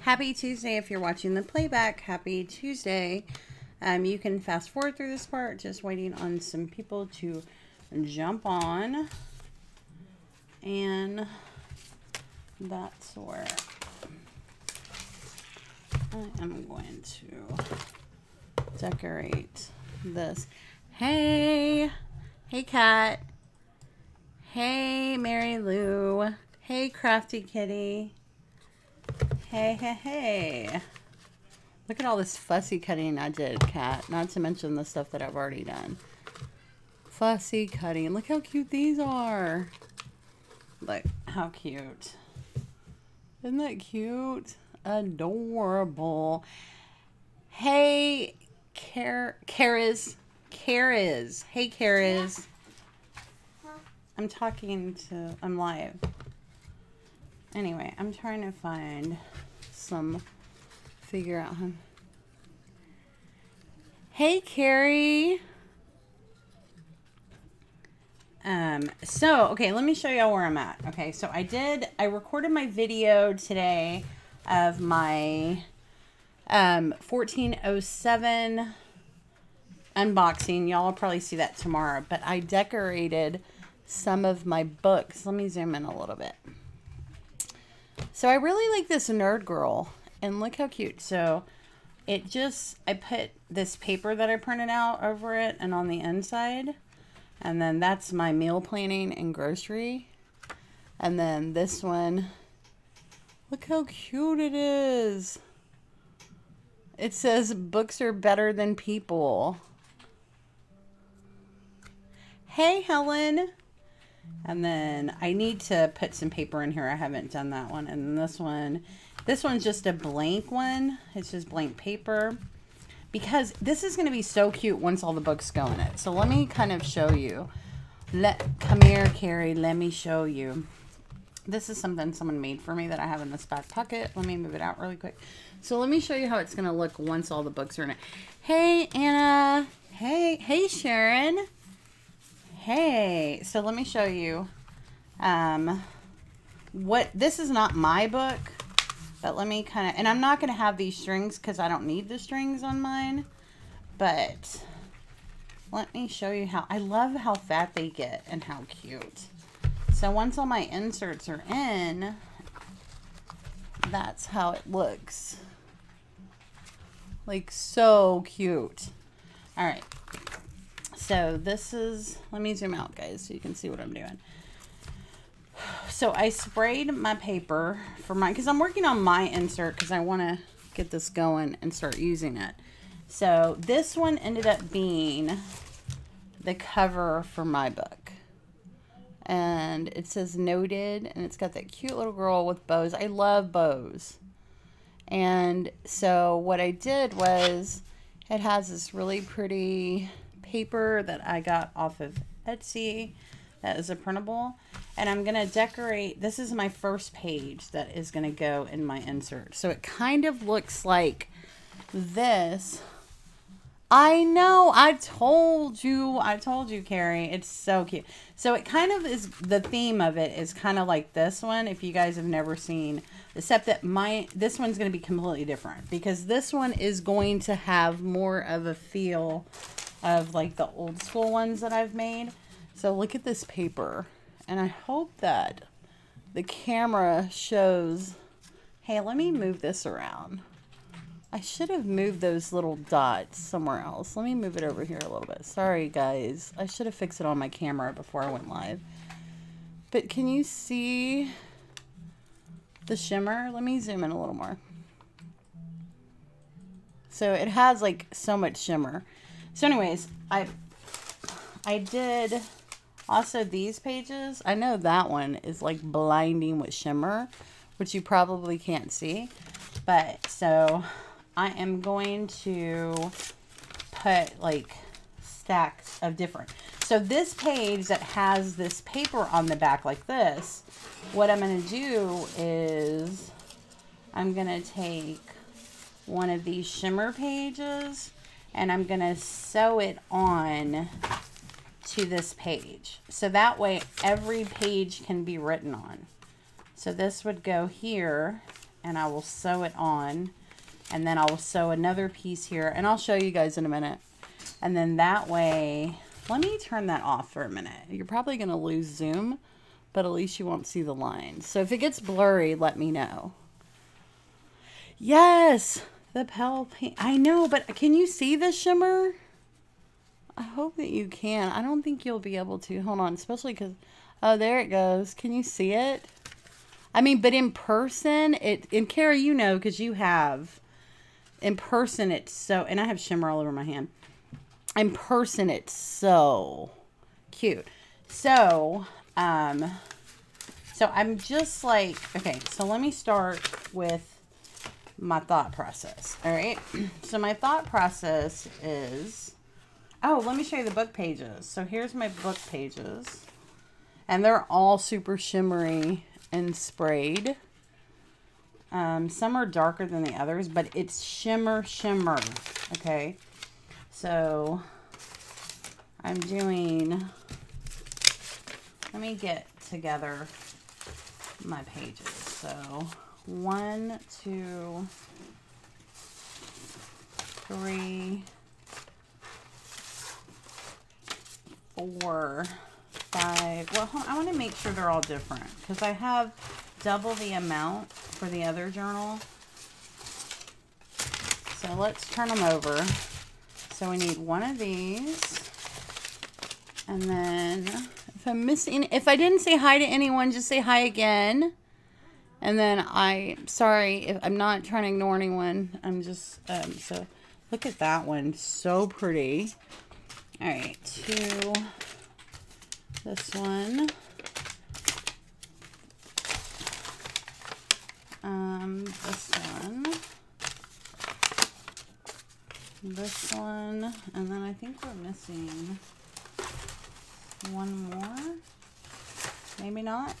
Happy Tuesday if you're watching the playback. Happy Tuesday. You can fast forward through this part, just waiting on some people to jump on. And that's where I am going to decorate this. Hey! Hey, Kat. Hey, Mary Lou. Hey, Crafty Kitty. Hey, hey, hey. Look at all this fussy cutting I did, Kat. Not to mention the stuff that I've already done. Fussy cutting. Look how cute these are. Look how cute. Isn't that cute? Adorable. Hey, Kariz. Hey, Kariz. I'm I'm live. Anyway, I'm trying to figure out how. Hey, Carrie. Okay, let me show y'all where I'm at. Okay, so I recorded my video today of my 1407 unboxing. Y'all will probably see that tomorrow, but I decorated some of my books. Let me zoom in a little bit. So I really like this Nerd Girl, and look how cute. So I put this paper that I printed out over it and on the inside, and then that's my meal planning and grocery. And then this one, look how cute it is. It says books are better than people. Hey, Helen. And then I need to put some paper in here. I haven't done that one. And this one's just a blank one. It's just blank paper. Because this is going to be so cute once all the books go in it. So let me kind of show you. Come here, Carrie. Let me show you. This is something someone made for me that I have in this back pocket. Let me move it out really quick. So let me show you how it's going to look once all the books are in it. Hey, Anna. Hey, Sharon. Hey, so let me show you this is not my book, but let me and I'm not going to have these strings because I don't need the strings on mine, but let me show you how. I love how fat they get and how cute. So once all my inserts are in, that's how it looks. Like, so cute. All right. So this is, let me zoom out, guys, so you can see what I'm doing. So I sprayed my paper for mine, because I'm working on my insert, because I want to get this going and start using it. So this one ended up being the cover for my book. And it says noted, and it's got that cute little girl with bows. I love bows. And so what I did was, it has this really pretty paper that I got off of Etsy that is a printable, and I'm gonna decorate. This is my first page that is gonna go in my insert, so it kind of looks like this. I know, I told you, Carrie. It's so cute. So it kind of is, the theme of it is kind of like this one, if you guys have never seen, except that this one's going to be completely different, because this one is going to have more of a feel of like the old school ones that I've made. So look at this paper, and I hope that the camera shows. Hey, let me move this around. I should have moved those little dots somewhere else. Let me move it over here a little bit. Sorry, guys. I should have fixed it on my camera before I went live. But can you see the shimmer? Let me zoom in a little more. So it has like so much shimmer. So anyways, I did also these pages. I know that one is like blinding with shimmer, which you probably can't see. But so I am going to put like stacks of different. So this page that has this paper on the back like this, what I'm going to do is I'm going to take one of these shimmer pages and I'm going to sew it on to this page. So that way every page can be written on. So this would go here, and I will sew it on, and then I will sew another piece here, and I'll show you guys in a minute. And then that way, let me turn that off for a minute. You're probably going to lose zoom, but at least you won't see the lines. So if it gets blurry, let me know. Yes, the pale pink. I know, but can you see the shimmer? I hope that you can. I don't think you'll be able to. Hold on, especially because, oh, there it goes. Can you see it? I mean, but in person, and Kara, you know, because you have, in person, it's so, and I have shimmer all over my hand. In person, it's so cute. So, so I'm just like, okay, so let me start with my thought process. All right. So my thought process is, oh, let me show you the book pages. So here's my book pages, and they're all super shimmery and sprayed. Some are darker than the others, but it's shimmer. Okay. So I'm doing, let me get together my pages. So 1, 2, 3, 4, 5. Well, I want to make sure they're all different because I have double the amount for the other journal. So let's turn them over. So we need one of these. And then if I'm missing, if I didn't say hi to anyone, just say hi again. And then sorry if I'm not trying to ignore anyone. I'm just, so look at that one. So pretty. All right, to this one. This one. This one, and then I think we're missing one more. Maybe not.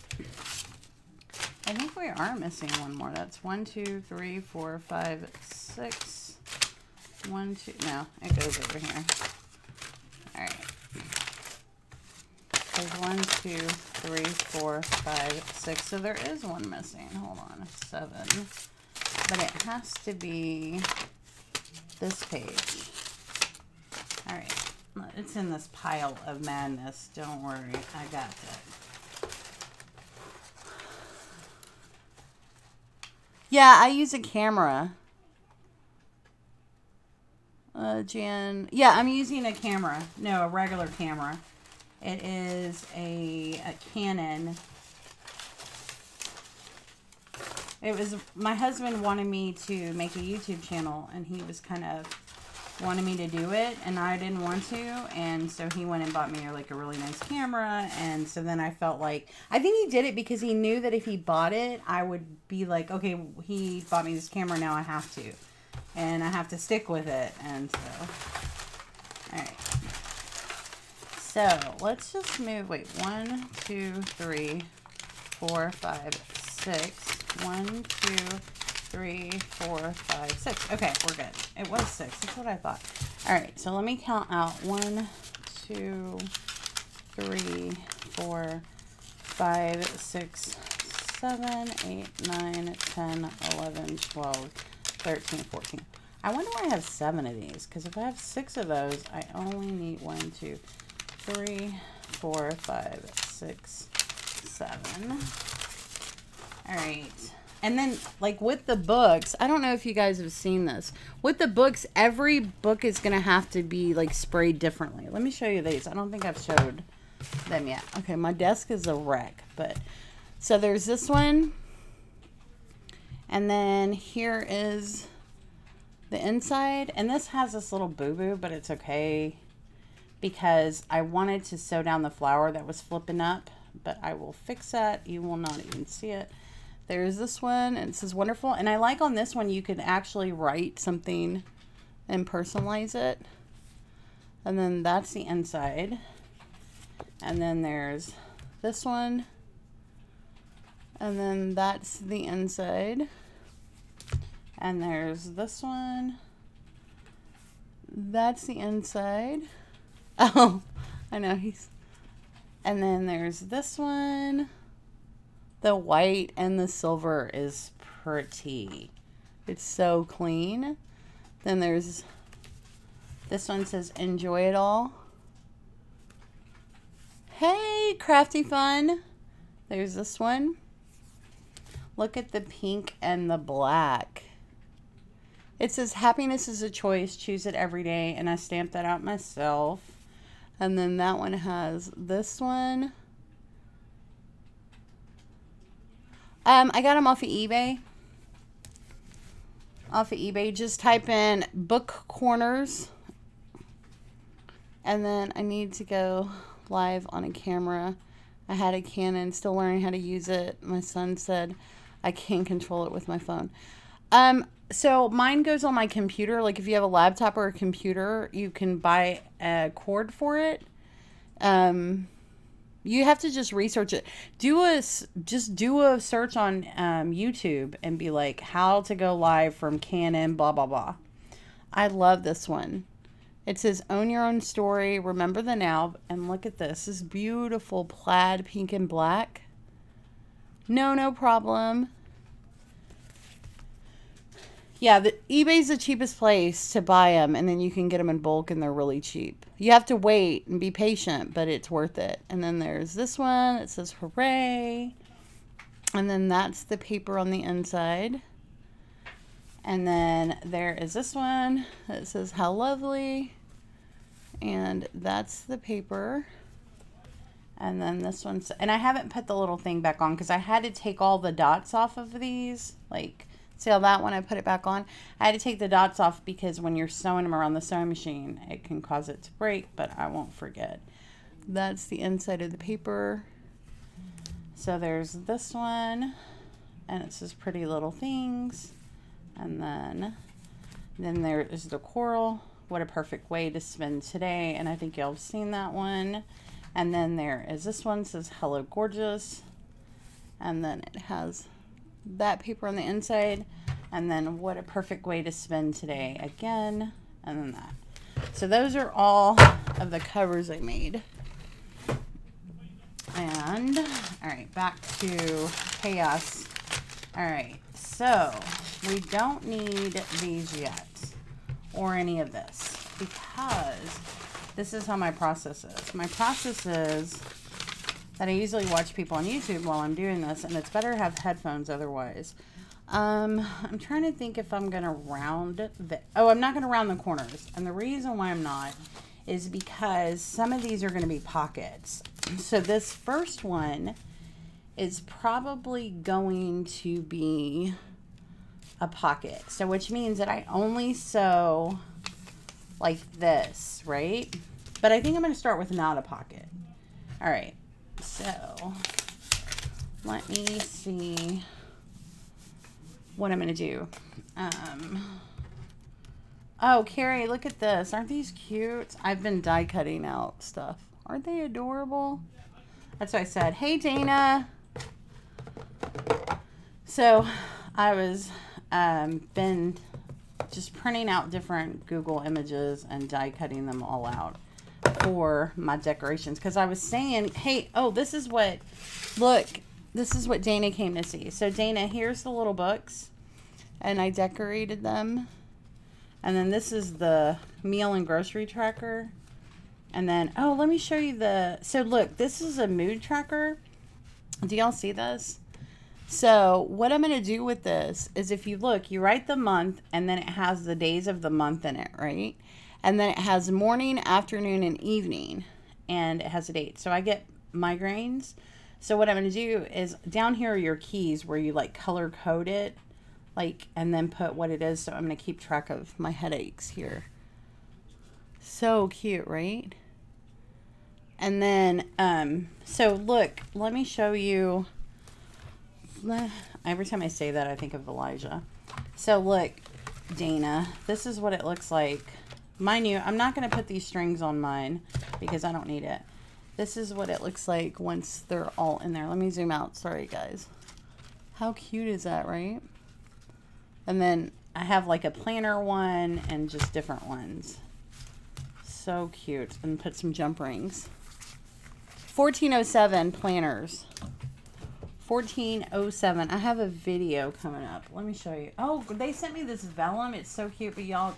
I think we are missing one more. That's 1, 2, 3, 4, 5, 6. 1, 2. No, it goes over here. All right. There's 1, 2, 3, 4, 5, 6. So there is one missing. Hold on, 7. But it has to be this page. All right, it's in this pile of madness. Don't worry, I got that. Yeah, I use a camera. Jan, yeah, I'm using a camera. No, a regular camera. It is a Canon. It was, my husband wanted me to make a YouTube channel, and he was kind of wanted me to do it, and I didn't want to, and so he went and bought me like a really nice camera. And so then I felt like, I think he did it because he knew that if he bought it, I would be like, okay, he bought me this camera, now I have to, and I have to stick with it. And so, all right, so let's just move, wait, 1, 2, 3, 4, 5, 6. 1, 2, 3, 4, 5, 6. Okay, we're good. It was 6. That's what I thought. All right, so let me count out 1, 2, 3, 4, 5, 6, 7, 8, 9, 10, 11, 12, 13, 14. I wonder why I have 7 of these, because if I have 6 of those, I only need 1, 2, 3, 4, 5, 6, 7. All right. And then, like, with the books, I don't know if you guys have seen this. With the books, every book is going to have to be, like, sprayed differently. Let me show you these. I don't think I've showed them yet. Okay, my desk is a wreck. But, so there's this one. And then here is the inside. And this has this little boo-boo, but it's okay. Because I wanted to sew down the flower that was flipping up. But I will fix that. You will not even see it. There's this one, and it says wonderful. And I like on this one, you can actually write something and personalize it. And then that's the inside. And then there's this one. And then that's the inside. And there's this one. That's the inside. Oh, I know he's... And then there's this one. The white and the silver is pretty. It's so clean. Then there's this one, says enjoy it all. Hey, crafty fun. There's this one. Look at the pink and the black. It says happiness is a choice, choose it every day, and I stamped that out myself. And then that one has this one. I got them off of eBay. Just type in book corners. And then I need to go live on a camera. I had a Canon, still learning how to use it. My son said I can't control it with my phone. So mine goes on my computer. Like if you have a laptop or a computer, you can buy a cord for it. You have to just research it. Just do a search on YouTube and be like, how to go live from Canon, blah, blah, blah. I love this one. It says, own your own story, remember the now. And look at this. This beautiful plaid pink and black. No problem. Yeah, eBay's the cheapest place to buy them, and then you can get them in bulk, and they're really cheap. You have to wait and be patient, but it's worth it. And then there's this one. It says, hooray. And then that's the paper on the inside. And then there is this one that says, how lovely. And that's the paper. And then this one's, and I haven't put the little thing back on because I had to take all the dots off of these. Like, see how that one I put it back on? I had to take the dots off because when you're sewing them around the sewing machine, it can cause it to break, but I won't forget. That's the inside of the paper. So there's this one, and it says pretty little things. And then there is the coral. What a perfect way to spend today. And I think y'all have seen that one. And then there is this one, says hello gorgeous. And then it has that paper on the inside. And then what a perfect way to spend today again. And then that. So those are all of the covers I made. And all right, back to chaos. All right, so we don't need these yet or any of this because this is how my process is. My process is that I usually watch people on YouTube while I'm doing this, and it's better to have headphones otherwise. I'm trying to think if I'm gonna round the, oh, I'm not gonna round the corners. And the reason why I'm not is because some of these are gonna be pockets. So this first one is probably going to be a pocket. So which means that I only sew like this, right? But I think I'm gonna start with not a pocket. All right, so let me see what I'm gonna do. Oh, Carrie, look at this. Aren't these cute? I've been die cutting out stuff. Aren't they adorable? That's what I said. Hey, Dana. So I was been just printing out different Google images and die cutting them all out for my decorations. Because I was saying, hey, oh, this is what, look, this is what Dana came to see. So Dana, here's the little books. And I decorated them. And then this is the meal and grocery tracker. And then, oh, let me show you the, so look, this is a mood tracker. Do y'all see this? So what I'm going to do with this is if you look, you write the month and then it has the days of the month in it, right? And then it has morning, afternoon, and evening. And it has a date. So I get migraines. So what I'm going to do is down here are your keys where you like color code it. Like, and then put what it is. So I'm going to keep track of my headaches here. So cute, right? And then, so look, let me show you. Every time I say that, I think of Elijah. So look, Dana, this is what it looks like. Mind you, I'm not going to put these strings on mine because I don't need it. This is what it looks like once they're all in there. Let me zoom out. Sorry, guys. How cute is that, right? And then I have like a planner one and just different ones. So cute. And put some jump rings. 1407 planners. 1407. I have a video coming up. Let me show you. Oh, they sent me this vellum. It's so cute, but you'll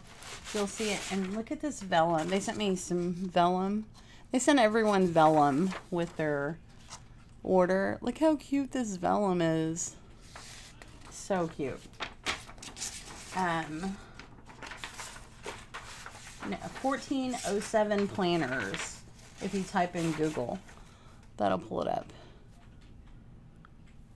see it. And look at this vellum. They sent me some vellum. They sent everyone vellum with their order. Look how cute this vellum is. So cute. No, 1407 planners. If you type in Google, that'll pull it up.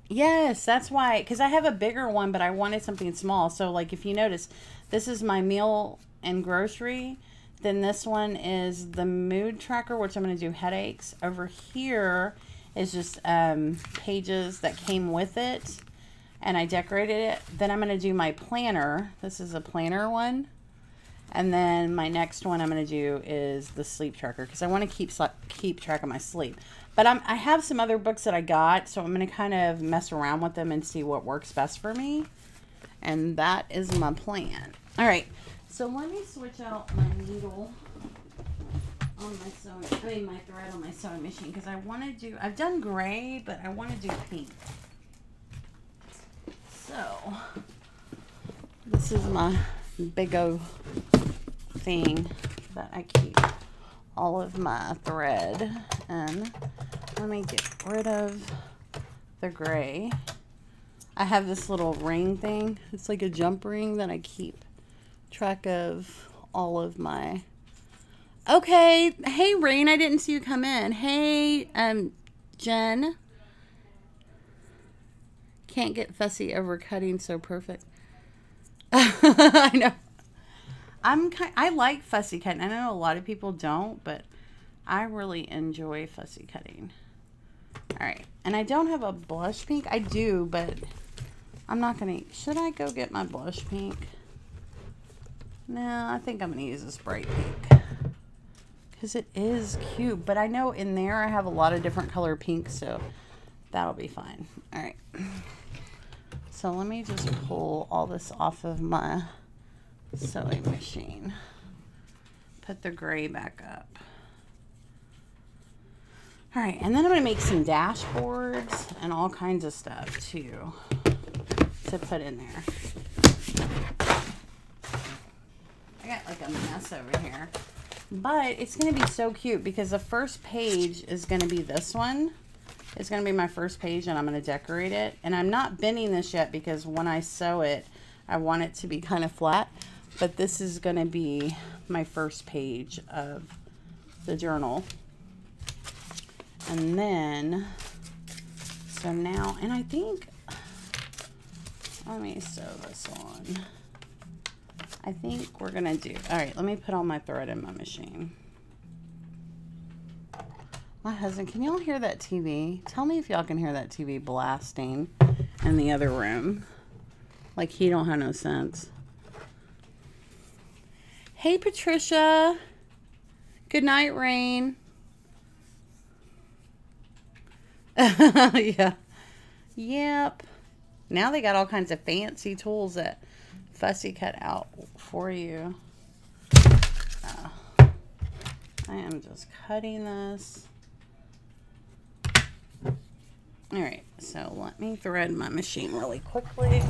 Yes, that's why, because I have a bigger one, but I wanted something small. So, like, if you notice, this is my meal and grocery. Then this one is the mood tracker, which I'm going to do headaches. Over here is just pages that came with it, and I decorated it. Then I'm going to do my planner. This is a planner one. And then my next one I'm going to do is the sleep tracker, because I want to keep track of my sleep. But I have some other books that I got, so I'm going to kind of mess around with them and see what works best for me. And that is my plan. All right, so let me switch out my needle on my my thread on my sewing machine, because I want to do, I've done gray, but I want to do pink. So, this is my big old thing that I keep all of my thread in. Let me get rid of the gray. I have this little ring thing. It's like a jump ring that I keep track of all of my... Okay. Hey, Rain. I didn't see you come in. Hey, Jen. Can't get fussy over cutting so perfect. I know. I like fussy cutting. I know a lot of people don't, but I really enjoy fussy cutting. All right. And I don't have a blush pink. I do, but I'm not going to... Should I go get my blush pink? No, I think I'm going to use this bright pink, because it is cute. But I know in there I have a lot of different color pinks, so that'll be fine. All right. So let me just pull all this off of my sewing machine. Put the gray back up. All right, and then I'm going to make some dashboards and all kinds of stuff too to put in there. I got like a mess over here, but it's going to be so cute because the first page is going to be this one. It's going to be my first page, and I'm going to decorate it. And I'm not bending this yet because when I sew it, I want it to be kind of flat. But this is going to be my first page of the journal. And then, so now, and I think, let me sew this on. I think we're going to do, all right, let me put all my thread in my machine. My husband, can y'all hear that TV? Tell me if y'all can hear that TV blasting in the other room. Like he don't have no sense. Hey, Patricia. Good night, Rain. Yeah. Yep. Now they got all kinds of fancy tools that Fussy cut out for you. I am just cutting this. All right, so let me thread my machine really quickly.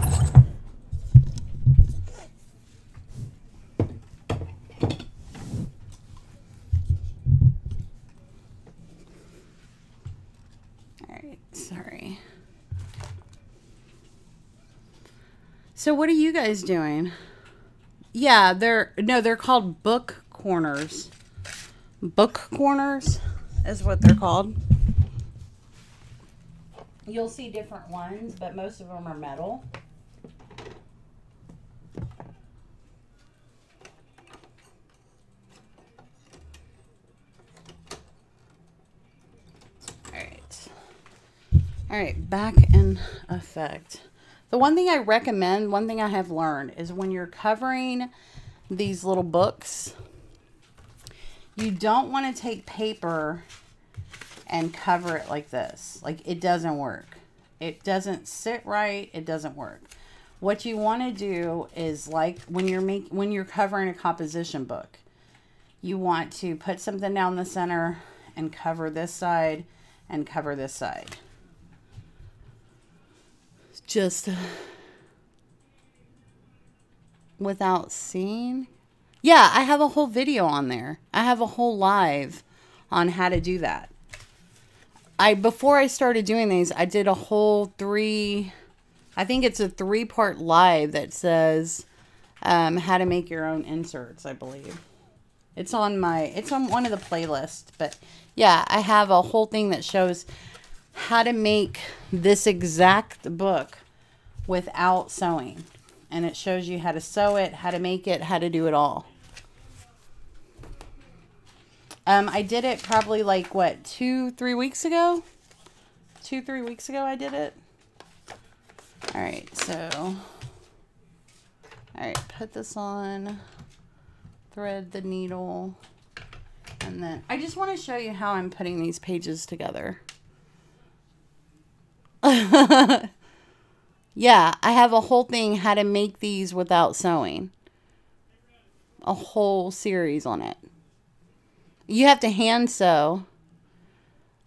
All right, sorry. So what are you guys doing? Yeah, they're called book corners. Book corners is what they're called. You'll see different ones, but most of them are metal. All right, back in effect. The one thing I recommend, one thing I have learned is when you're covering these little books, you don't want to take paper and cover it like this. Like, it doesn't work. It doesn't sit right. It doesn't work. What you want to do is, like when you're covering a composition book, you want to put something down the center and cover this side and cover this side. just without seeing. Yeah, I have a whole video on there. I have a whole live on how to do that. Before I started doing these, I did a whole I think it's a 3-part live that says how to make your own inserts, I believe. It's on one of the playlists, but yeah, I have a whole thing that shows how to make this exact book without sewing. And it shows you how to sew it, how to make it, how to do it all. I did it probably like, what, 2-3 weeks ago? 2-3 weeks ago I did it. Alright, so... Alright, put this on. Thread the needle. And then... I just want to show you how I'm putting these pages together. Yeah, I have a whole thing how to make these without sewing. A whole series on it. You have to hand sew.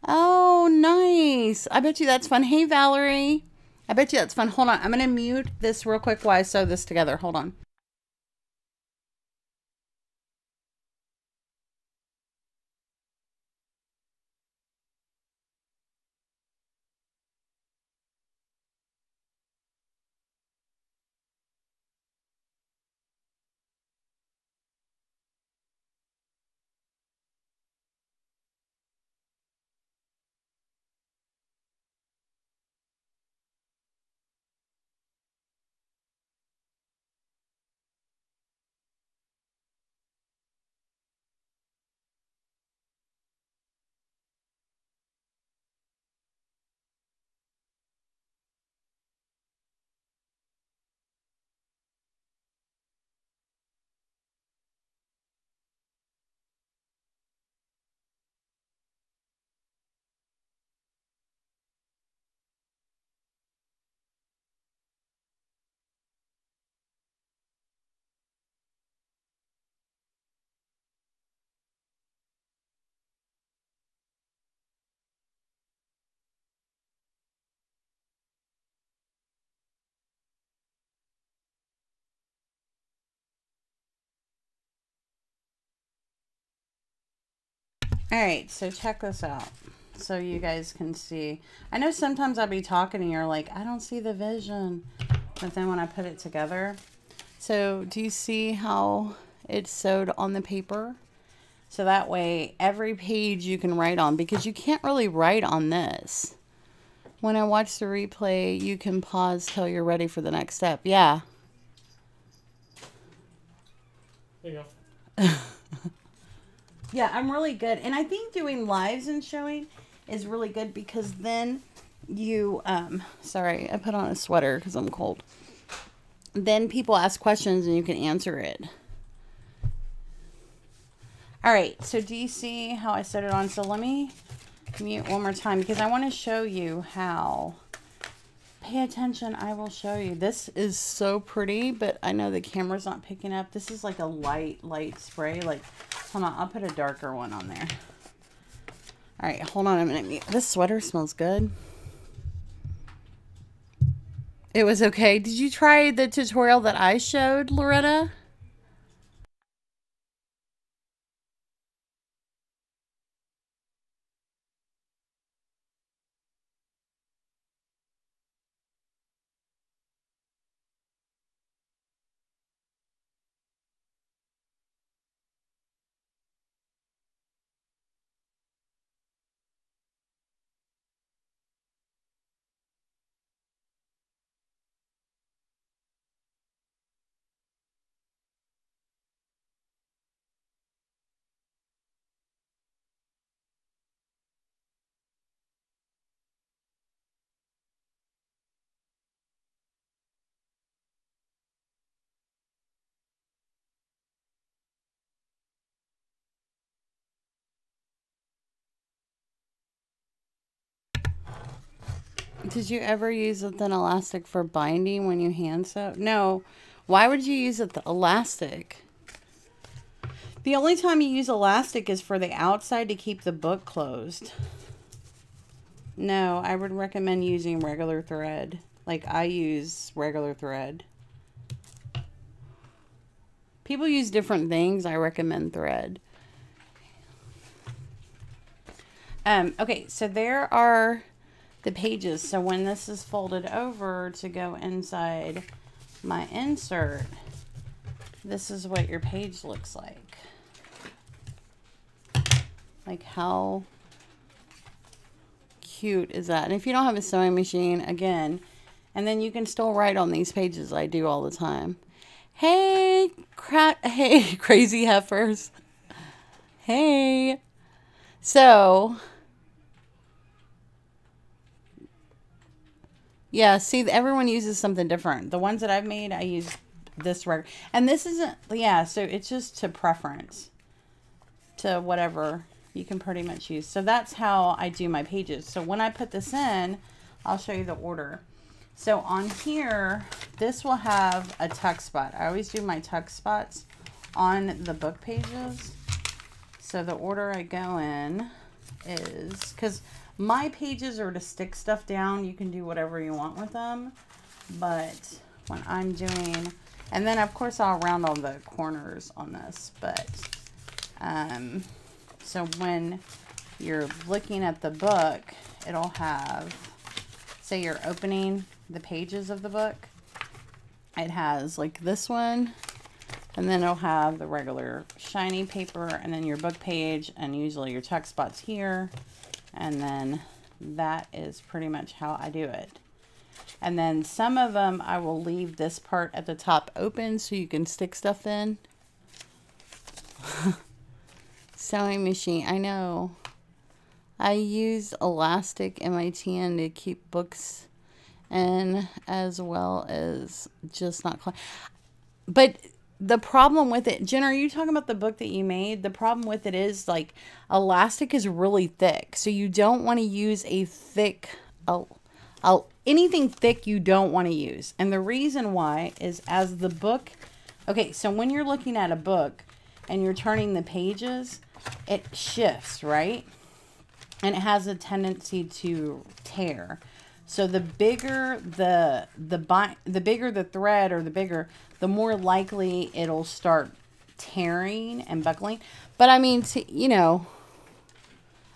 Oh, nice. I bet you that's fun. Hey, Valerie. I bet you that's fun. Hold on. I'm going to mute this real quick while I sew this together. Hold on. Alright, so check this out. So you guys can see. I know sometimes I'll be talking and you're like, I don't see the vision. But then when I put it together. So do you see how it's sewed on the paper? So that way every page you can write on. Because you can't really write on this. When I watch the replay, you can pause till you're ready for the next step. Yeah. There you go. Yeah, I'm really good. And I think doing lives and showing is really good because then you, sorry, I put on a sweater because I'm cold. Then people ask questions and you can answer it. All right, so do you see how I set it on? So let me mute one more time because I want to show you how. Pay attention, I will show you. This is so pretty, but I know the camera's not picking up. This is like a light spray. Like, hold on, I'll put a darker one on there. All right, hold on a minute. This sweater smells good. It was okay. Did you try the tutorial that I showed, Loretta? Did you ever use a thin elastic for binding when you hand sew? No. Why would you use the elastic? The only time you use elastic is for the outside to keep the book closed. No, I would recommend using regular thread. Like, I use regular thread. People use different things. I recommend thread. Okay, so there are the pages. So when this is folded over to go inside my insert, this is what your page looks like. Like, how cute is that? And if you don't have a sewing machine, again, and then you can still write on these pages. I do all the time. Hey, hey, crazy heifers. Hey. So, yeah, see, everyone uses something different. The ones that I've made, I use this and this isn't, yeah, so it's just to preference, to whatever you can pretty much use. So that's how I do my pages. So when I put this in, I'll show you the order. So on here, this will have a tuck spot. I always do my tuck spots on the book pages. So the order I go in is, because my pages are to stick stuff down. You can do whatever you want with them. But when I'm doing, and then of course I'll round all the corners on this. But so when you're looking at the book, it'll have, say you're opening the pages of the book. It has like this one. And then it'll have the regular shiny paper and then your book page and usually your tuck spots here. And then that is pretty much how I do it. And then some of them I will leave this part at the top open so you can stick stuff in. Sewing machine, I know. I use elastic in my tin to keep books in as well as just not. But the problem with it, Jen, are you talking about the book that you made? The problem with it is, like, elastic is really thick. So you don't want to use a thick, anything thick you don't want to use. And the reason why is as the book, okay, so when you're looking at a book and you're turning the pages, it shifts, right? And it has a tendency to tear. So the bigger the bigger the thread, or the more likely it'll start tearing and buckling. But I mean, you know,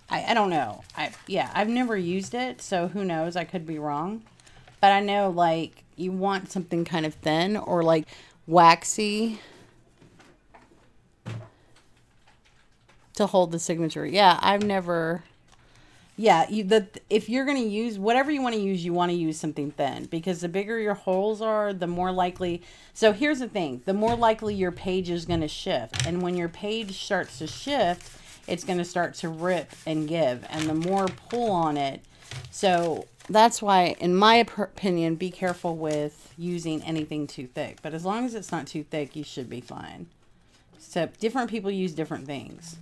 I don't know. I've never used it, so who knows? I could be wrong. But I know, like, you want something kind of thin or like waxy to hold the signature. Yeah, I've never. Yeah, if you're going to use whatever you want to use something thin, because the bigger your holes are, the more likely. So here's the thing, the more likely your page is going to shift. And when your page starts to shift, it's going to start to rip and give, and the more pull on it. So that's why, in my opinion, be careful with using anything too thick. But as long as it's not too thick, you should be fine. So different people use different things.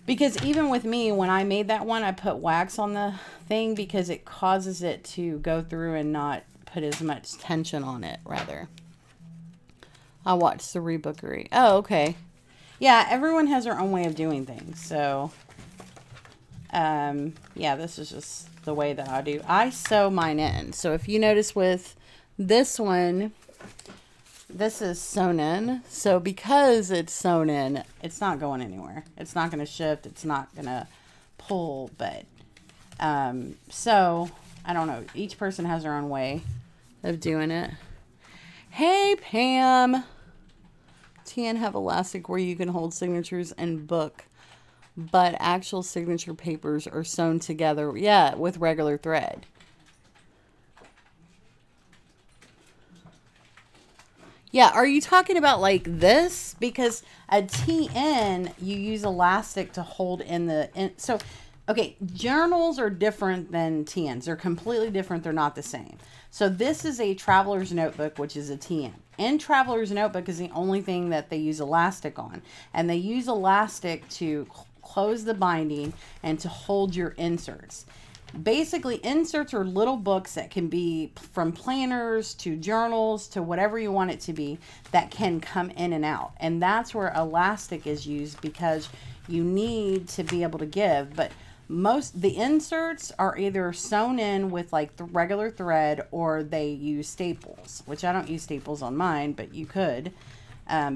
Because even with me, when I made that one, I put wax on the thing because it causes it to go through and not put as much tension on it, rather. I watched the rebookery. Oh, okay. Yeah, everyone has their own way of doing things. So, yeah, this is just the way that I do. I sew mine in. So if you notice with this one, this is sewn in. So because it's sewn in, it's not going anywhere. It's not going to shift. It's not going to pull. But so I don't know. Each person has their own way of doing it. Hey, Pam. TN have elastic where you can hold signatures and book, but actual signature papers are sewn together. Yeah, with regular thread. Yeah, are you talking about like this? Because a TN, you use elastic to hold in the... So, okay, journals are different than TNs. They're completely different. They're not the same. So this is a traveler's notebook, which is a TN. And traveler's notebook is the only thing that they use elastic on. And they use elastic to close the binding and to hold your inserts. Basically, inserts are little books that can be from planners to journals to whatever you want it to be that can come in and out. And that's where elastic is used because you need to be able to give. But the inserts are either sewn in with like the regular thread, or they use staples, which I don't use staples on mine, but you could,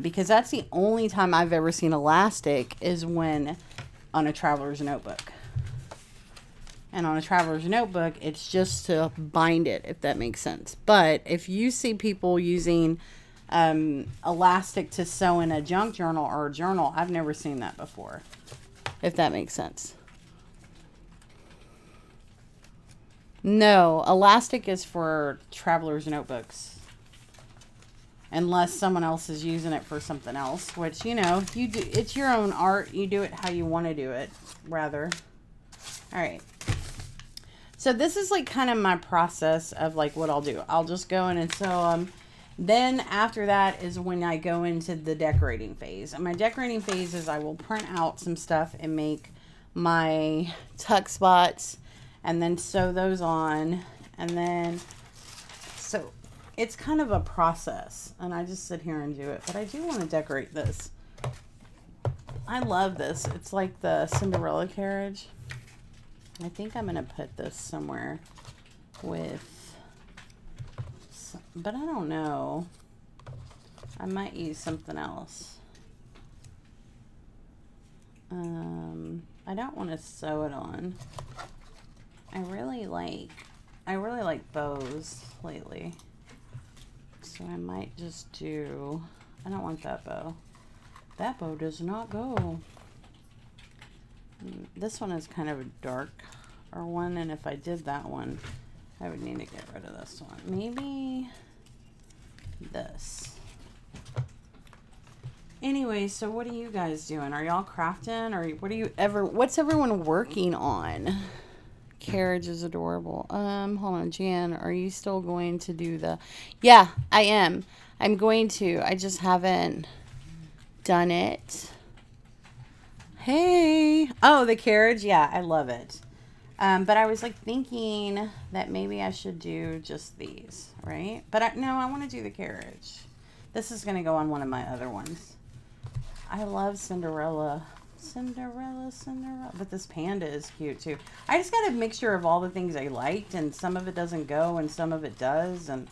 because that's the only time I've ever seen elastic is when on a traveler's notebook. And on a traveler's notebook, it's just to bind it, if that makes sense. But if you see people using elastic to sew in a junk journal or a journal, I've never seen that before, if that makes sense. No, elastic is for traveler's notebooks. Unless someone else is using it for something else, which, you know, you do. It's your own art. You do it how you want to do it, rather. All right. So this is like kind of my process of like what I'll do. I'll just go in and sew them. Then after that is when I go into the decorating phase. And my decorating phase is I will print out some stuff and make my tuck spots and then sew those on. And then, so it's kind of a process. And I just sit here and do it. But I do want to decorate this. I love this. It's like the Cinderella carriage. I think I'm going to put this somewhere with, but I don't know. I might use something else. I don't want to sew it on. I really like bows lately. So I might just do, I don't want that bow. That bow does not go. This one is kind of a dark one, and if I did that one, I would need to get rid of this one. Maybe this. Anyway, so what are you guys doing? Are y'all crafting, or what's everyone working on? Carriage is adorable. Hold on, Jan, are you still going to do the, yeah, I am. I'm going to, I just haven't done it. Hey. Oh, the carriage. Yeah, I love it. But I was like thinking that maybe I should do just these, right? But no, I want to do the carriage. This is going to go on one of my other ones. I love Cinderella. Cinderella. But this panda is cute too. I just got a mixture of all the things I liked, and some of it doesn't go and some of it does. And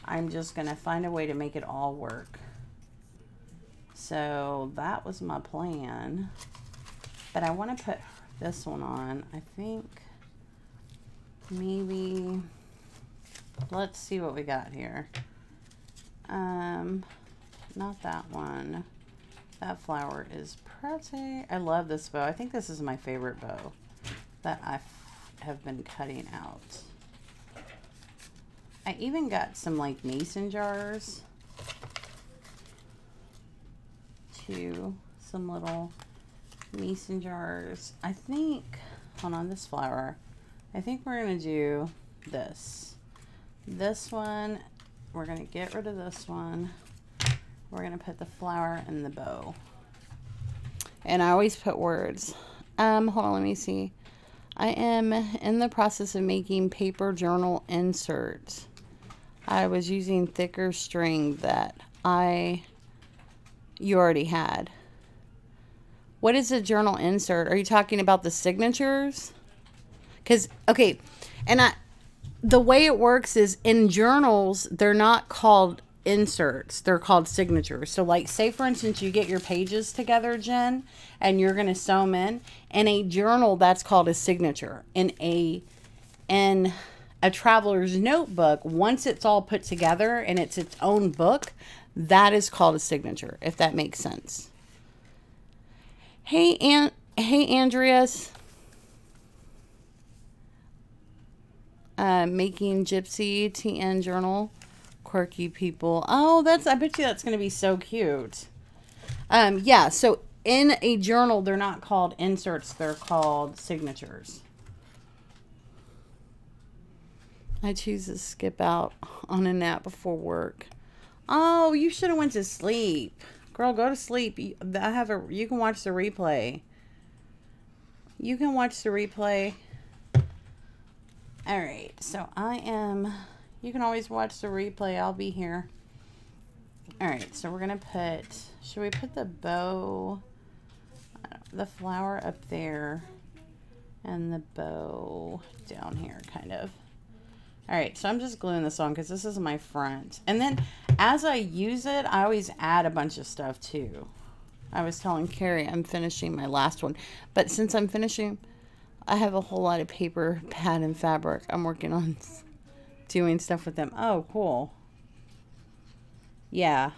I'm just going to find a way to make it all work. So that was my plan. But I want to put this one on. I think maybe, let's see what we got here. Not that one. That flower is pretty. I love this bow. I think this is my favorite bow that I have been cutting out. I even got some like mason jars too. Some little mason jars. I think, hold on, this flower, I think we're going to do this one. We're going to get rid of this one. We're going to put the flower in the bow, and I always put words. Hold on, let me see. I am in the process of making paper journal inserts. I was using thicker string that you already had. What is a journal insert? Are you talking about the signatures? Because, okay, and the way it works is in journals, they're not called inserts. They're called signatures. So, like, say, for instance, you get your pages together, Jen, and you're going to sew them in. In a journal, that's called a signature. In a traveler's notebook, once it's all put together and it's its own book, that is called a signature, if that makes sense. Hey, Andreas. Making Gypsy TN journal. Quirky people. Oh, I bet you that's going to be so cute. Yeah, so in a journal, they're not called inserts. They're called signatures. I choose to skip out on a nap before work. Oh, you should have went to sleep. Girl, go to sleep. You can watch the replay. You can watch the replay. All right, so you can always watch the replay. I'll be here. All right, so we're going to should we put the bow, the flower up there? And the bow down here, kind of. All right, so I'm just gluing this on because this is my front. And then as I use it, I always add a bunch of stuff too. I was telling Carrie I'm finishing my last one. But since I'm finishing, I have a whole lot of paper, pad, and fabric. I'm working on doing stuff with them. Oh, cool. Yeah.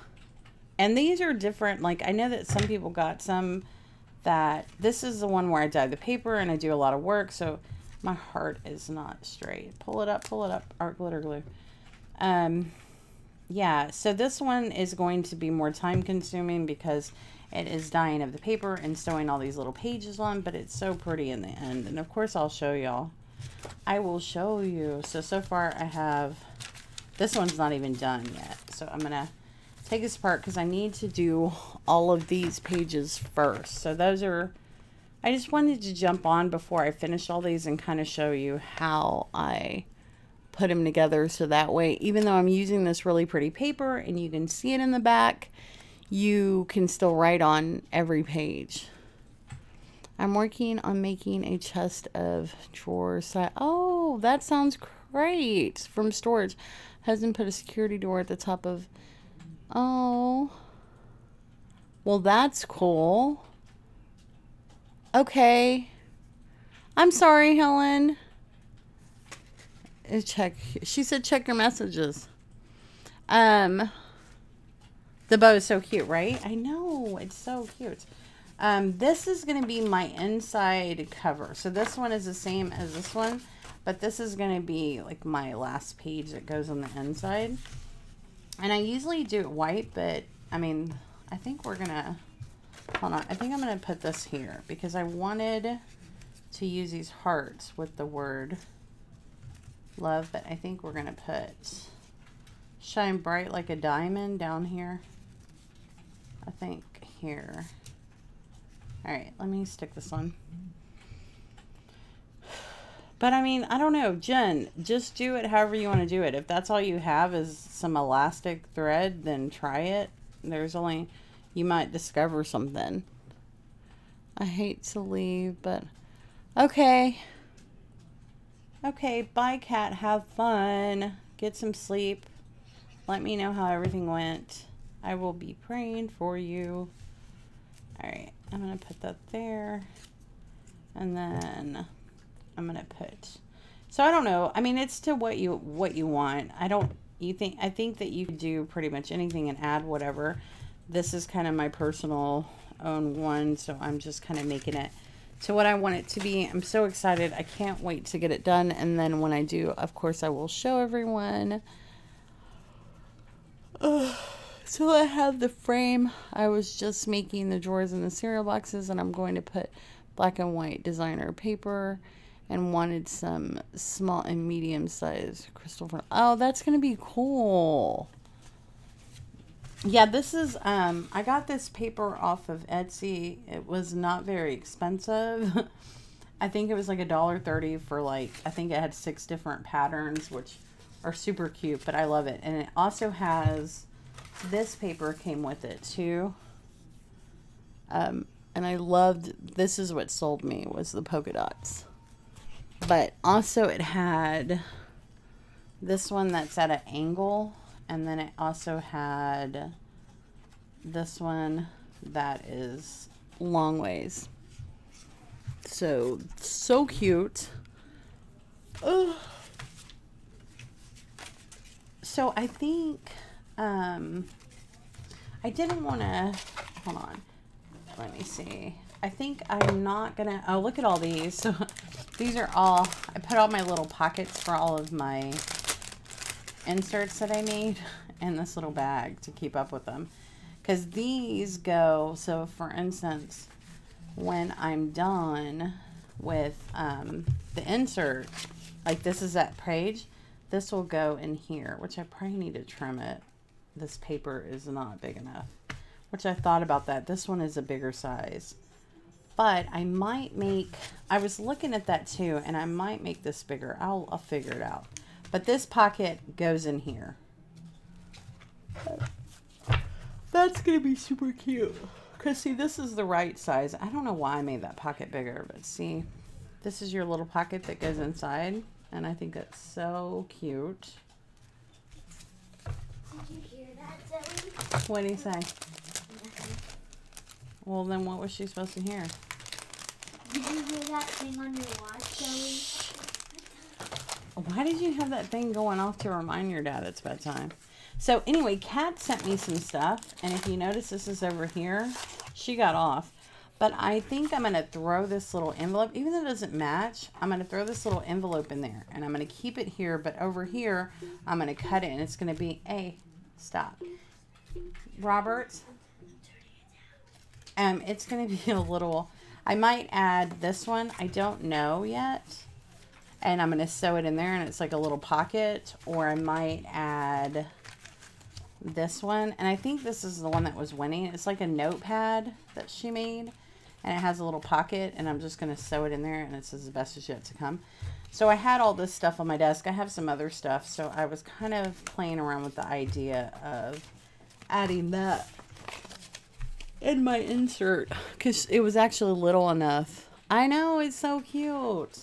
And these are different. Like, I know that some people got some that... This is the one where I dye the paper and I do a lot of work, so... My heart is not straight. Pull it up, art glitter glue. Yeah, so this one is going to be more time consuming because it is dyeing of the paper and sewing all these little pages on, but it's so pretty in the end. And of course I'll show y'all. I will show you. So far I have, this one's not even done yet. So I'm gonna take this apart because I need to do all of these pages first. So those are, I just wanted to jump on before I finish all these and kind of show you how I put them together. So that way, even though I'm using this really pretty paper and you can see it in the back, you can still write on every page. I'm working on making a chest of drawers. Oh, that sounds great. From storage. Husband put a security door at the top of... Oh. Well, that's cool. Okay. I'm sorry, Helen. Check. She said check your messages. The bow is so cute, right? I know. It's so cute. This is going to be my inside cover. So this one is the same as this one, but this is going to be like my last page that goes on the inside. And I usually do it white, but I mean, I think we're going to... Hold on, I think I'm going to put this here because I wanted to use these hearts with the word love, but I think we're going to put shine bright like a diamond down here. I think here. All right, let me stick this on. But I mean, I don't know, Jen, just do it however you want to do it. If that's all you have is some elastic thread, then try it. There's only... You might discover something. I hate to leave, but okay. Okay, bye, cat. Have fun. Get some sleep. Let me know how everything went. I will be praying for you. All right, I'm gonna put that there, and then I'm gonna put. So I don't know. I mean, it's to what you want. I think that you could do pretty much anything and add whatever. This is kind of my personal own one, so I'm just kind of making it to what I want it to be. I'm so excited. I can't wait to get it done, and then when I do, of course, I will show everyone. So I have the frame. I was just making the drawers and the cereal boxes, and I'm going to put black and white designer paper and wanted some small and medium size crystal. Oh, that's going to be cool. Yeah, this is, I got this paper off of Etsy. It was not very expensive. I think it was like $1.30 for like, I think it had 6 different patterns, which are super cute, but I love it. And it also has, this paper came with it too. And I loved, this is what sold me, was the polka dots. But also it had this one that's at an angle. And then it also had this one that is long ways. So cute. Ugh. So I think, I didn't want to, hold on. Let me see. I think I'm not going to, oh, look at all these. So these are all, I put all my little pockets for all of my inserts that I made in this little bag to keep up with them, because these go, so for instance, when I'm done with the insert, like this is that page, this will go in here, which I probably need to trim it. This paper is not big enough, which I thought about that. This one is a bigger size, but I might make, I was looking at that too, and I might make this bigger. I'll figure it out. But this pocket goes in here. That's going to be super cute. Because see, this is the right size. I don't know why I made that pocket bigger, but see, this is your little pocket that goes inside. And I think that's so cute. Did you hear that, Zoe? What do you say? Nothing. Well, then what was she supposed to hear? Did you hear that thing on your watch, Zoe? Why did you have that thing going off to remind your dad it's bedtime? So anyway, Kat sent me some stuff. And if you notice, this is over here. She got off. But I think I'm going to throw this little envelope. Even though it doesn't match, I'm going to throw this little envelope in there. And I'm going to keep it here. But over here, I'm going to cut it. And it's going to be, hey, stop. Robert. It's going to be a little, I might add this one. I don't know yet. And I'm going to sew it in there. And it's like a little pocket. Or I might add this one. And I think this is the one that was winning. It's like a notepad that she made. And it has a little pocket, and I'm just going to sew it in there, and it says the best is yet to come. So I had all this stuff on my desk. I have some other stuff, so I was kind of playing around with the idea of adding that in my insert, because it was actually little enough. I know, it's so cute.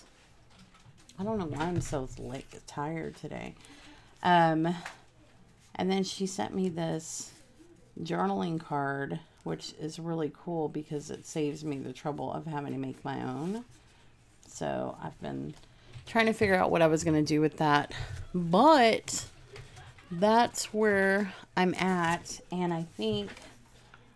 I don't know why I'm so tired today. And then she sent me this journaling card, which is really cool because it saves me the trouble of having to make my own. So I've been trying to figure out what I was going to do with that. But that's where I'm at. And I think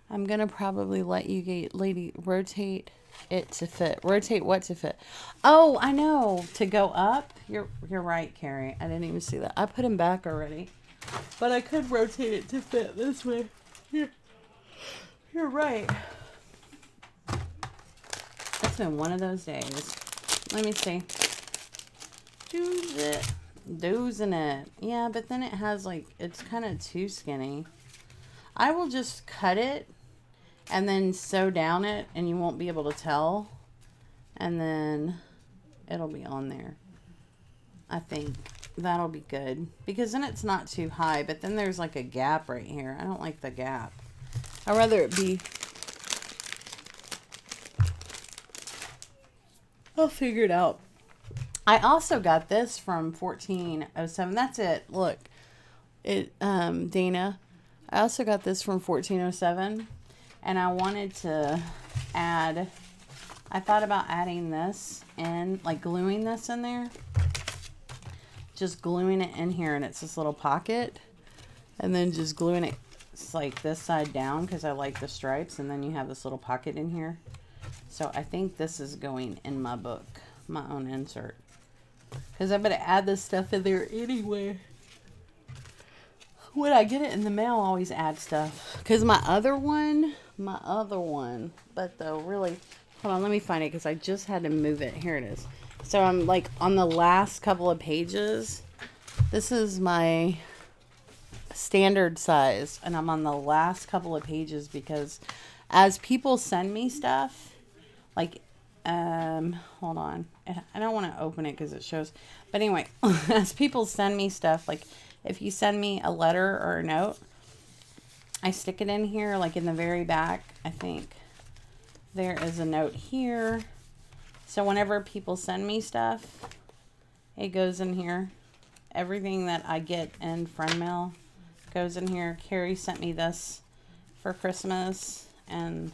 I'm going to probably let you lady rotate it to fit. Rotate what to fit? Oh, I know. To go up. You're right, Carrie. I didn't even see that. I put him back already. But I could rotate it to fit this way. Here. You're right. It's been one of those days. Let me see. Doozing it. Yeah, but then it has like, it's kind of too skinny. I will just cut it and then sew down it and you won't be able to tell. And then it'll be on there. I think that'll be good. Because then it's not too high, but then there's like a gap right here. I don't like the gap. I'd rather it be. I'll figure it out. I also got this from 1407. That's it. Look. Dana. I also got this from 1407. And I wanted to add. I thought about adding this in. Like gluing this in there. Just gluing it in here. And it's this little pocket. And then just gluing it. It's like this side down because I like the stripes, and then you have this little pocket in here. So I think this is going in my book, my own insert, because I better add this stuff in there anyway. When I get it in the mail, I always add stuff, because my other one, but though really, hold on, let me find it because I just had to move it. Here it is. So I'm like on the last couple of pages. This is my standard size, and I'm on the last couple of pages because as people send me stuff, like hold on, I don't want to open it because it shows, but anyway, as people send me stuff, like if you send me a letter or a note, I stick it in here, like in the very back. I think there is a note here, so whenever people send me stuff, it goes in here. Everything that I get in friend mail goes in here. Carrie sent me this for Christmas, and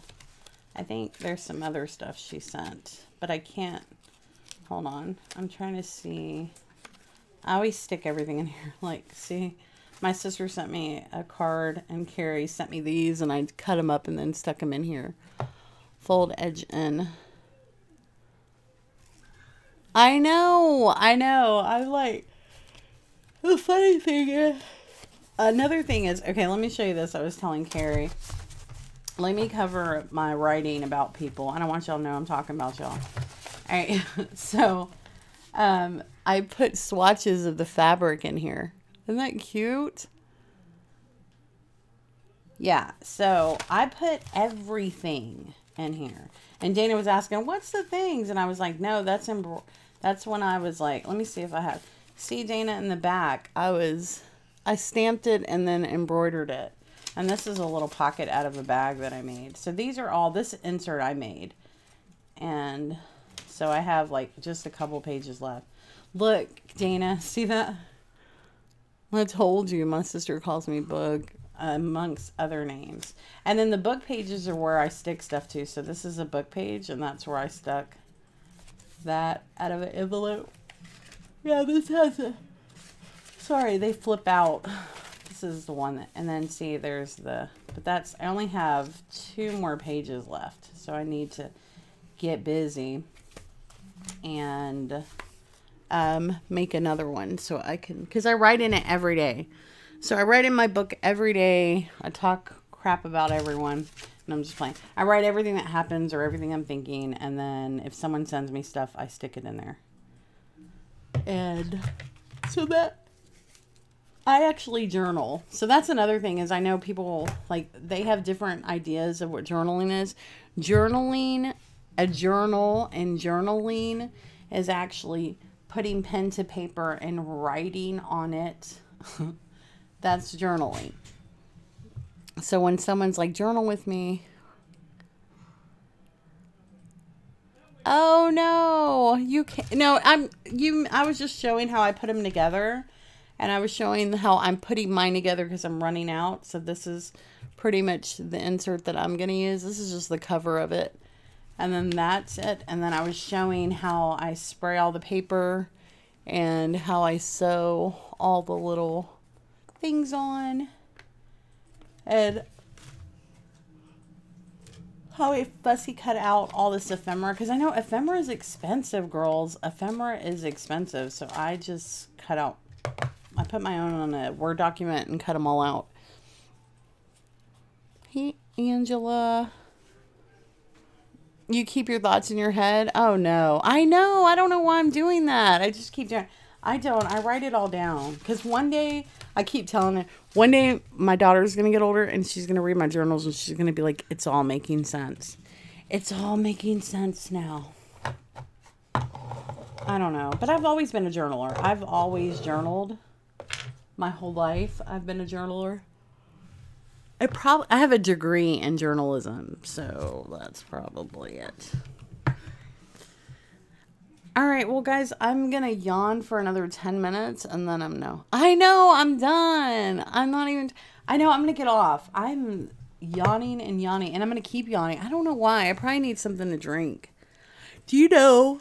I think there's some other stuff she sent, but I can't. Hold on, I'm trying to see. I always stick everything in here. Like, see, my sister sent me a card, and Carrie sent me these, and I cut them up and then stuck them in here. Fold edge in. I know. I like. The funny thing is. Another thing is, okay, let me show you this. I was telling Carrie, let me cover my writing about people. I don't want y'all to know I'm talking about y'all. All right, so I put swatches of the fabric in here. Isn't that cute? Yeah, so I put everything in here. And Dana was asking, what's the things? And I was like, no, that's when I was like, let me see if I have. See, Dana, in the back, I stamped it and then embroidered it. And this is a little pocket out of a bag that I made. So these are all, this insert I made. And So I have like just a couple pages left. Look, Dana, see that? I told you my sister calls me Book amongst other names. And then the book pages are where I stick stuff to. So this is a book page, and that's where I stuck that out of an envelope. Yeah, this has a... Sorry, they flip out. This is the one that... And then see, there's the... But that's... I only have 2 more pages left. So I need to get busy and make another one so I can... Because I write in it every day. So I write in my book every day. I talk crap about everyone. And I'm just playing. I write everything that happens or everything I'm thinking. And then if someone sends me stuff, I stick it in there. And so that... I actually journal. So that's another thing is I know people, like, they have different ideas of what journaling is. Journaling, a journal and journaling is actually putting pen to paper and writing on it. That's journaling. So when someone's like, journal with me. Oh no, you can't. No, I was just showing how I put them together. And I was showing how I'm putting mine together because I'm running out. So this is pretty much the insert that I'm going to use. This is just the cover of it. And then that's it. And then I was showing how I spray all the paper and how I sew all the little things on. And how I fussy cut out all this ephemera. Because I know ephemera is expensive, girls. Ephemera is expensive. So I just cut out. I put my own on a Word document and cut them all out. Hey, Angela. You keep your thoughts in your head? Oh, no. I know. I don't know why I'm doing that. I just keep doing... I don't. I write it all down. Because one day, I keep telling her, one day my daughter's going to get older and she's going to read my journals and she's going to be like, it's all making sense. It's all making sense now. I don't know. But I've always been a journaler. I've always journaled. My whole life, I've been a journaler. I have a degree in journalism, so that's probably it. All right, well, guys, I'm going to yawn for another 10 minutes, and then I know, I'm done. I'm not even... I know, I'm going to get off. I'm yawning, and I'm going to keep yawning. I don't know why. I probably need something to drink. Do you know...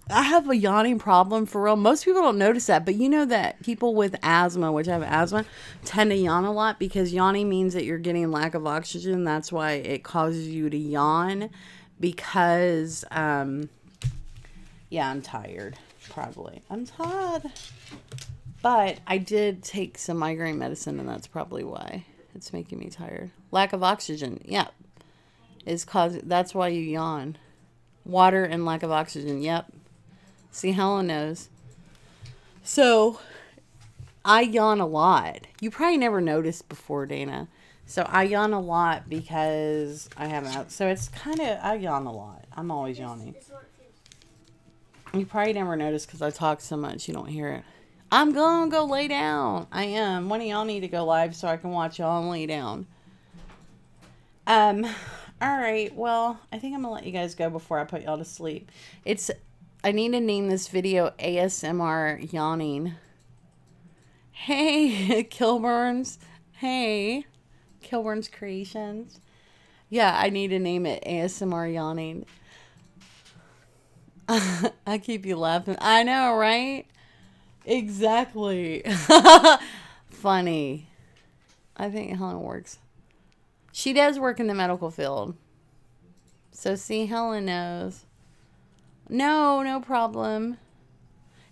I have a yawning problem for real. Most people don't notice that, but you know that people with asthma, which have asthma, tend to yawn a lot because yawning means that you're getting lack of oxygen. That's why it causes you to yawn because, yeah, I'm tired, probably. I'm tired. But I did take some migraine medicine, and that's probably why it's making me tired. Lack of oxygen, yeah, that's why you yawn. Water and lack of oxygen, yep. See, Helen knows. So, I yawn a lot. You probably never noticed before, Dana. So, I yawn a lot because I haven't... So, it's kind of... I yawn a lot. I'm always yawning. You probably never noticed because I talk so much you don't hear it. I'm going to go lay down. I am. One of y'all need to go live so I can watch y'all and lay down. Alright, well, I think I'm going to let you guys go before I put y'all to sleep. I need to name this video ASMR Yawning. Hey, Kilburns. Hey, Kilburns Creations. Yeah, I need to name it ASMR Yawning. I keep you laughing. I know, right? Exactly. Funny. I think Helen works. She does work in the medical field. So, see, Helen knows. No, no problem.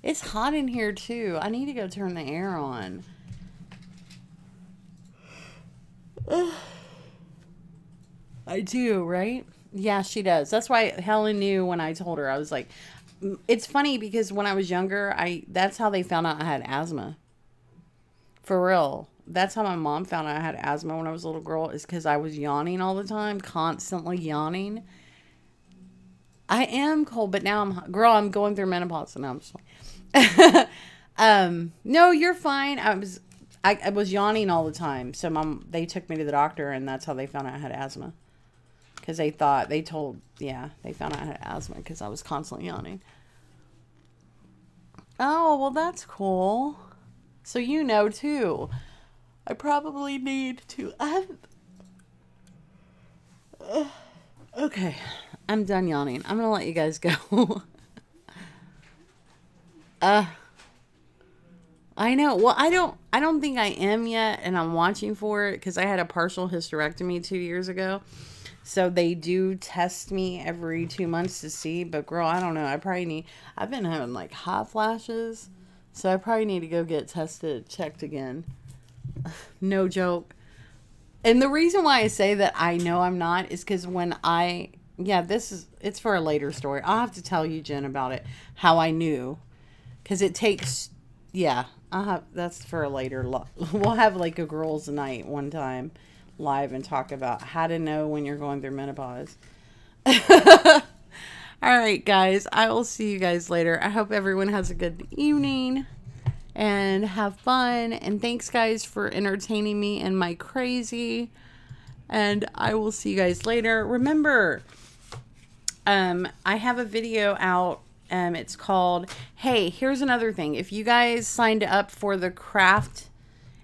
It's hot in here, too. I need to go turn the air on. I do, right? Yeah, she does. That's why Helen knew when I told her. I was like... It's funny because when I was younger, that's how they found out I had asthma. For real. That's how my mom found out I had asthma when I was a little girl, is because I was yawning all the time, constantly yawning. I am cold, but now I'm going through menopause, and now I'm just like, no, you're fine. I was yawning all the time, so they took me to the doctor, and that's how they found out I had asthma. Because they found out I had asthma because I was constantly yawning. Oh, well, that's cool. So you know, too. I probably need to... Okay. I'm done yawning. I'm going to let you guys go. I know. Well, I don't think I am yet, and I'm watching for it because I had a partial hysterectomy 2 years ago. So they do test me every 2 months to see, but girl, I don't know. I've been having like hot flashes, so I probably need to go get checked again. No joke. And the reason why I say that I know I'm not is because it's for a later story. I'll have to tell you, Jen, about it, how I knew. Because it takes, that's for a later, we'll have like a girls' night one time live and talk about how to know when you're going through menopause. All right, guys, I will see you guys later. I hope everyone has a good evening and have fun. And thanks, guys, for entertaining me and my crazy. And I will see you guys later. Remember, I have a video out. It's called, hey, here's another thing. If you guys signed up for the Craft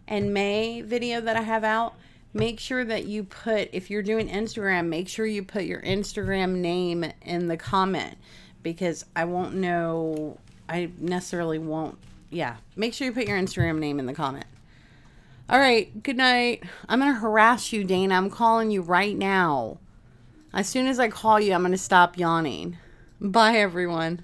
and May video that I have out, make sure that you put, if you're doing Instagram, make sure you put your Instagram name in the comment, because I won't know, I necessarily won't, make sure you put your Instagram name in the comment. All right, good night. I'm going to harass you, Dana. I'm calling you right now. As soon as I call you, I'm going to stop yawning. Bye, everyone.